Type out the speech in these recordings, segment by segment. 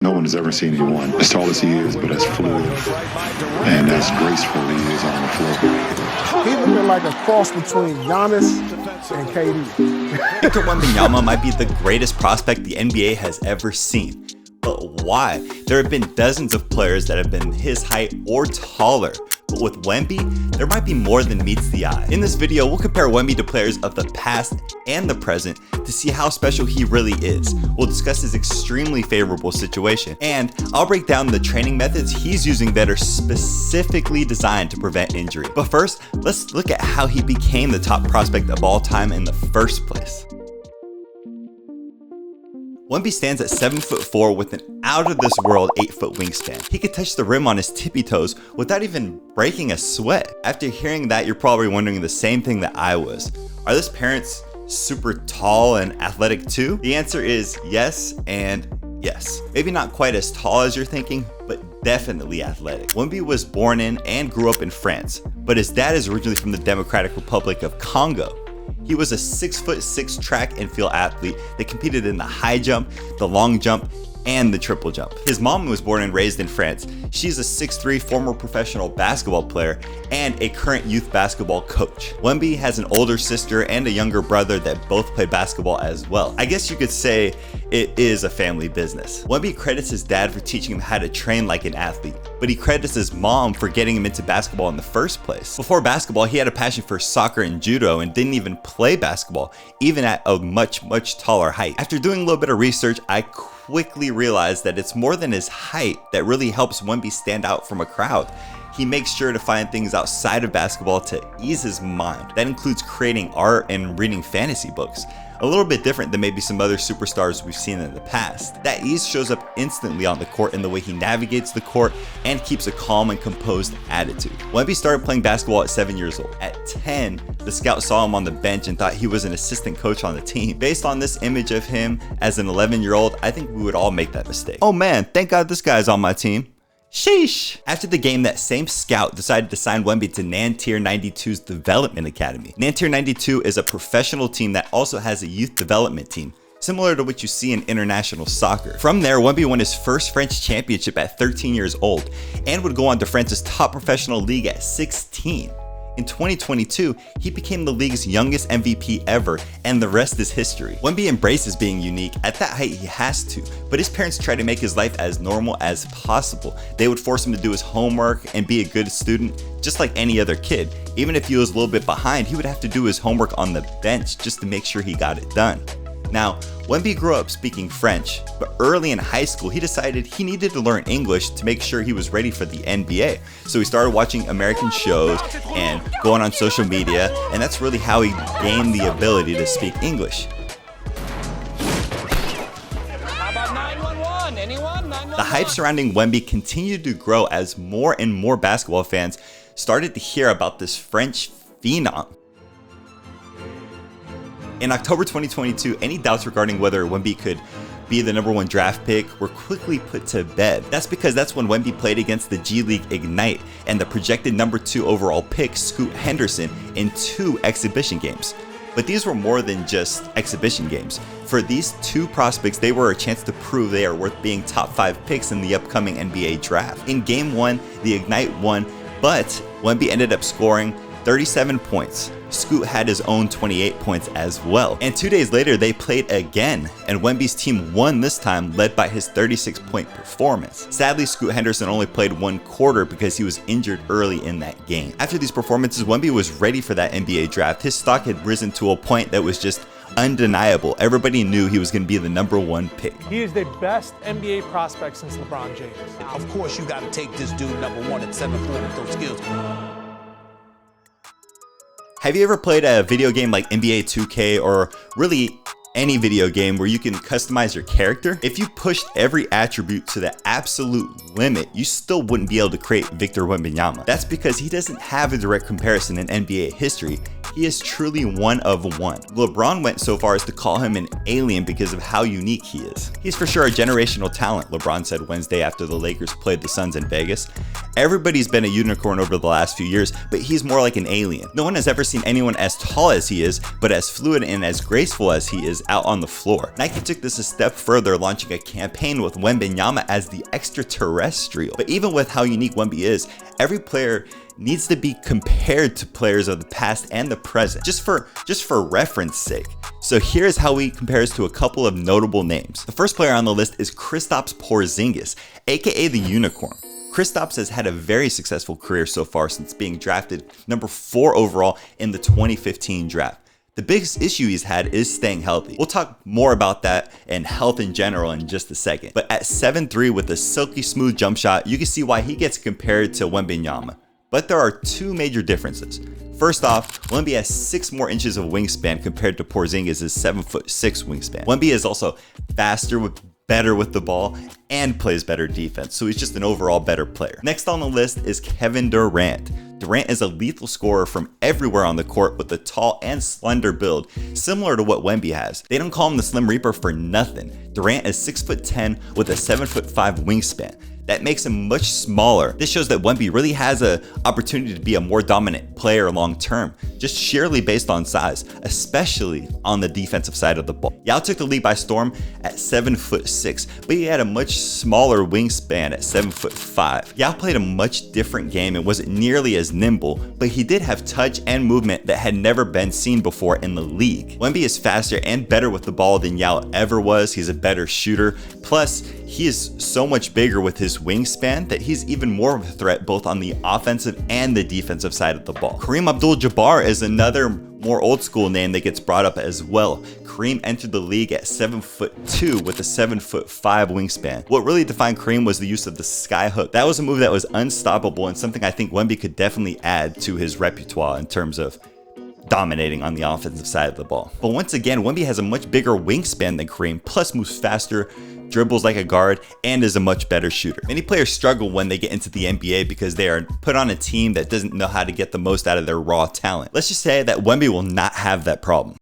No one has ever seen anyone as tall as he is, but as fluid and as graceful he is on the floor. He's looking like a cross between Giannis and KD. Victor Wembanyama might be the greatest prospect the NBA has ever seen. But why? There have been dozens of players that have been his height or taller. But with Wemby, there might be more than meets the eye. In this video, we'll compare Wemby to players of the past and the present to see how special he really is. We'll discuss his extremely favorable situation, and I'll break down the training methods he's using that are specifically designed to prevent injury. But first, let's look at how he became the top prospect of all time in the first place. Wemby stands at 7'4" with an out-of-this-world 8-foot wingspan. He could touch the rim on his tippy toes without even breaking a sweat. After hearing that, you're probably wondering the same thing that I was. Are his parents super tall and athletic too? The answer is yes and yes. Maybe not quite as tall as you're thinking, but definitely athletic. Wemby was born in and grew up in France, but his dad is originally from the Democratic Republic of Congo. He was a 6'6" track and field athlete that competed in the high jump, the long jump, and the triple jump. His mom was born and raised in France. She's a 6'3" former professional basketball player and a current youth basketball coach. Wemby has an older sister and a younger brother that both play basketball as well. I guess you could say it is a family business. Wemby credits his dad for teaching him how to train like an athlete, but he credits his mom for getting him into basketball in the first place. Before basketball, he had a passion for soccer and judo and didn't even play basketball, even at a much taller height. After doing a little bit of research, I quickly realized that it's more than his height that really helps Wemby stand out from a crowd. He makes sure to find things outside of basketball to ease his mind. That includes creating art and reading fantasy books. A little bit different than maybe some other superstars we've seen in the past. That ease shows up instantly on the court in the way he navigates the court and keeps a calm and composed attitude. Wemby started playing basketball at 7 years old. At 10, the scout saw him on the bench and thought he was an assistant coach on the team. Based on this image of him as an 11-year-old, I think we would all make that mistake. Oh man, thank God this guy's on my team. Sheesh. After the game, that same scout decided to sign Wemby to Nanterre 92's Development Academy. Nanterre 92 is a professional team that also has a youth development team, similar to what you see in international soccer. From there, Wemby won his first French championship at 13 years old and would go on to France's top professional league at 16. In 2022, he became the league's youngest MVP ever, and the rest is history. Wemby embraces being unique. At that height, he has to, but his parents try to make his life as normal as possible. They would force him to do his homework and be a good student, just like any other kid. Even if he was a little bit behind, he would have to do his homework on the bench just to make sure he got it done. Now, Wemby grew up speaking French, but early in high school, he decided he needed to learn English to make sure he was ready for the NBA. So he started watching American shows and going on social media, and that's really how he gained the ability to speak English. The hype surrounding Wemby continued to grow as more and more basketball fans started to hear about this French phenom. In October 2022, any doubts regarding whether Wemby could be the #1 draft pick were quickly put to bed. That's because that's when Wemby played against the G League Ignite and the projected #2 overall pick, Scoot Henderson, in 2 exhibition games. But these were more than just exhibition games. For these 2 prospects, they were a chance to prove they are worth being top 5 picks in the upcoming NBA draft. In game 1, the Ignite won, but Wemby ended up scoring 37 points. Scoot had his own 28 points as well. And 2 days later, they played again, and Wemby's team won this time, led by his 36-point performance. Sadly, Scoot Henderson only played 1 quarter because he was injured early in that game. After these performances, Wemby was ready for that NBA draft. His stock had risen to a point that was just undeniable. Everybody knew he was going to be the #1 pick. He is the best NBA prospect since LeBron James. Of course, you got to take this dude #1 at 7'4" with those skills. Have you ever played a video game like NBA 2K or really any video game where you can customize your character? If you pushed every attribute to the absolute limit, you still wouldn't be able to create Victor Wembanyama. That's because he doesn't have a direct comparison in NBA history. He is truly one of one. LeBron went so far as to call him an alien because of how unique he is. He's for sure a generational talent, LeBron said Wednesday after the Lakers played the Suns in Vegas. Everybody's been a unicorn over the last few years, but he's more like an alien. No one has ever seen anyone as tall as he is, but as fluid and as graceful as he is out on the floor. Nike took this a step further, launching a campaign with Wembanyama as the extraterrestrial. But even with how unique Wemby is, every player needs to be compared to players of the past and the present, just for reference sake. So here's how he compares to a couple of notable names. The first player on the list is Kristaps Porzingis, aka the Unicorn. Kristaps has had a very successful career so far since being drafted number 4 overall in the 2015 draft. The biggest issue he's had is staying healthy. We'll talk more about that and health in general in just a second. But at 7'3" with a silky smooth jump shot, you can see why he gets compared to Wembanyama. But there are 2 major differences. First off, Wemby has 6 more inches of wingspan compared to Porzingis' 7'6" wingspan. Wemby is also faster, better with the ball, and plays better defense, so he's just an overall better player. Next on the list is Kevin Durant. Durant is a lethal scorer from everywhere on the court with a tall and slender build, similar to what Wemby has. They don't call him the Slim Reaper for nothing. Durant is 6'10" with a 7'5" wingspan. That makes him much smaller. This shows that Wemby really has an opportunity to be a more dominant player long term, just sheerly based on size, especially on the defensive side of the ball. Yao took the league by storm at 7'6", but he had a much smaller wingspan at 7'5". Yao played a much different game and wasn't nearly as nimble, but he did have touch and movement that had never been seen before in the league. Wemby is faster and better with the ball than Yao ever was. He's a better shooter. Plus, he is so much bigger with his wingspan that he's even more of a threat both on the offensive and the defensive side of the ball. Kareem Abdul-Jabbar is another more old school name that gets brought up as well. Kareem entered the league at 7'2" with a 7'5" wingspan. What really defined Kareem was the use of the sky hook. That was a move that was unstoppable and something I think Wemby could definitely add to his repertoire in terms of dominating on the offensive side of the ball. But once again, Wemby has a much bigger wingspan than Kareem, plus moves faster, dribbles like a guard, and is a much better shooter. Many players struggle when they get into the NBA because they are put on a team that doesn't know how to get the most out of their raw talent. Let's just say that Wemby will not have that problem.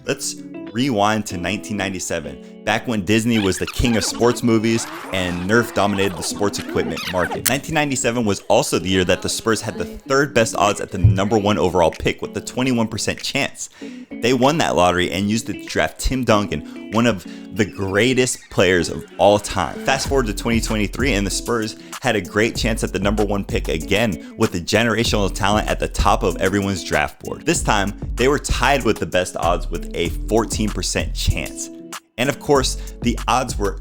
Let's rewind to 1997, back when Disney was the king of sports movies and Nerf dominated the sports equipment market. 1997 was also the year that the Spurs had the 3rd best odds at the number 1 overall pick with a 21% chance. They won that lottery and used it to draft Tim Duncan, one of the greatest players of all time. Fast forward to 2023 and the Spurs had a great chance at the number 1 pick again with the generational talent at the top of everyone's draft board. This time, they were tied with the best odds with a 14% chance. And of course, the odds were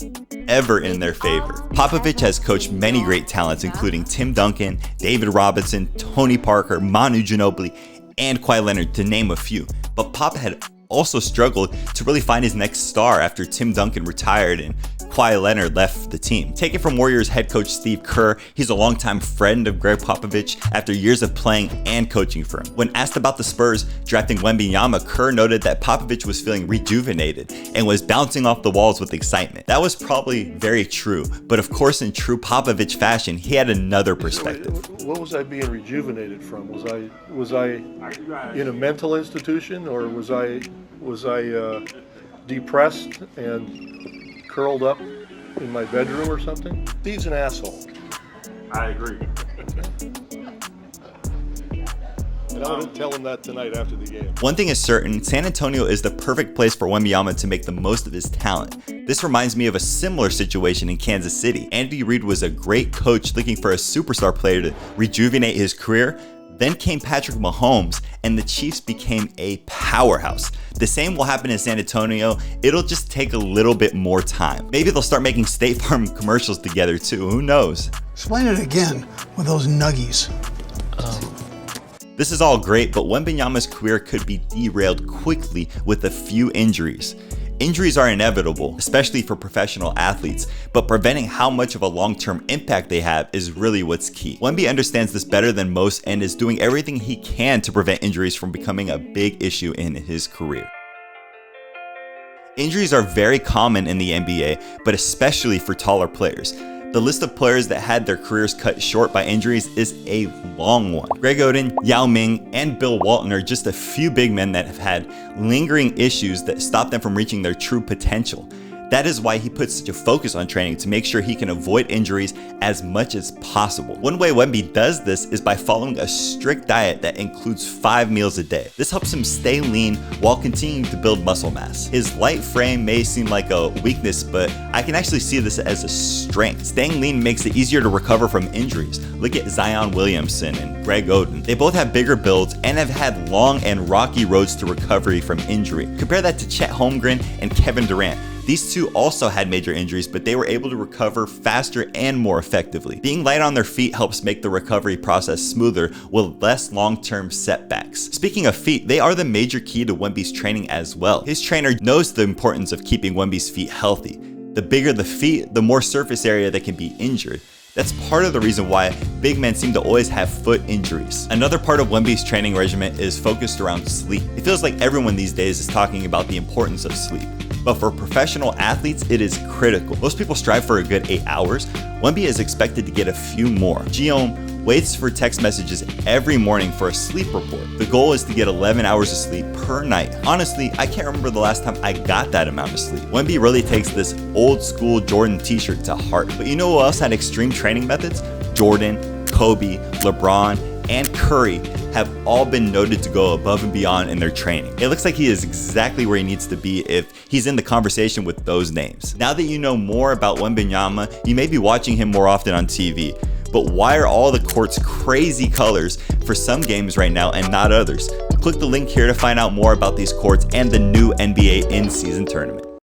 ever in their favor. Popovich has coached many great talents, including Tim Duncan, David Robinson, Tony Parker, Manu Ginobili, and Kawhi Leonard, to name a few. But Pop had also struggled to really find his next star after Tim Duncan retired and Kawhi Leonard left the team. Take it from Warriors head coach Steve Kerr, he's a longtime friend of Greg Popovich after years of playing and coaching for him. When asked about the Spurs drafting Wembanyama, Kerr noted that Popovich was feeling rejuvenated and was bouncing off the walls with excitement. That was probably very true, but of course in true Popovich fashion, he had another perspective. What was I being rejuvenated from? Was I in a mental institution, or was I depressed and curled up in my bedroom or something? Steve's an asshole. I agree. And I'm going to tell him that tonight after the game. One thing is certain, San Antonio is the perfect place for Wembanyama to make the most of his talent. This reminds me of a similar situation in Kansas City. Andy Reid was a great coach looking for a superstar player to rejuvenate his career. Then came Patrick Mahomes, and the Chiefs became a powerhouse. The same will happen in San Antonio. It'll just take a little bit more time. Maybe they'll start making State Farm commercials together too, who knows? Explain it again with those nuggies. This is all great, but Wembanyama's career could be derailed quickly with a few injuries. Injuries are inevitable, especially for professional athletes, but preventing how much of a long-term impact they have is really what's key. Wemby understands this better than most and is doing everything he can to prevent injuries from becoming a big issue in his career. Injuries are very common in the NBA, but especially for taller players. The list of players that had their careers cut short by injuries is a long one. Greg Oden, Yao Ming, and Bill Walton are just a few big men that have had lingering issues that stop them from reaching their true potential. That is why he puts such a focus on training to make sure he can avoid injuries as much as possible. One way Wemby does this is by following a strict diet that includes 5 meals a day. This helps him stay lean while continuing to build muscle mass. His light frame may seem like a weakness, but I can actually see this as a strength. Staying lean makes it easier to recover from injuries. Look at Zion Williamson and Greg Oden. They both have bigger builds and have had long and rocky roads to recovery from injury. Compare that to Chet Holmgren and Kevin Durant. These two also had major injuries, but they were able to recover faster and more effectively. Being light on their feet helps make the recovery process smoother with less long-term setbacks. Speaking of feet, they are the major key to Wemby's training as well. His trainer knows the importance of keeping Wemby's feet healthy. The bigger the feet, the more surface area that can be injured. That's part of the reason why big men seem to always have foot injuries. Another part of Wemby's training regimen is focused around sleep. It feels like everyone these days is talking about the importance of sleep. But for professional athletes, it is critical. Most people strive for a good 8 hours. Wemby is expected to get a few more. Guillaume waits for text messages every morning for a sleep report. The goal is to get 11 hours of sleep per night. Honestly, I can't remember the last time I got that amount of sleep. Wemby really takes this old school Jordan t-shirt to heart. But you know who else had extreme training methods? Jordan, Kobe, LeBron, and Curry have all been noted to go above and beyond in their training. It looks like he is exactly where he needs to be if he's in the conversation with those names. Now that you know more about Wembanyama, you may be watching him more often on TV. But why are all the courts crazy colors for some games right now and not others? Click the link here to find out more about these courts and the new NBA in-season tournament.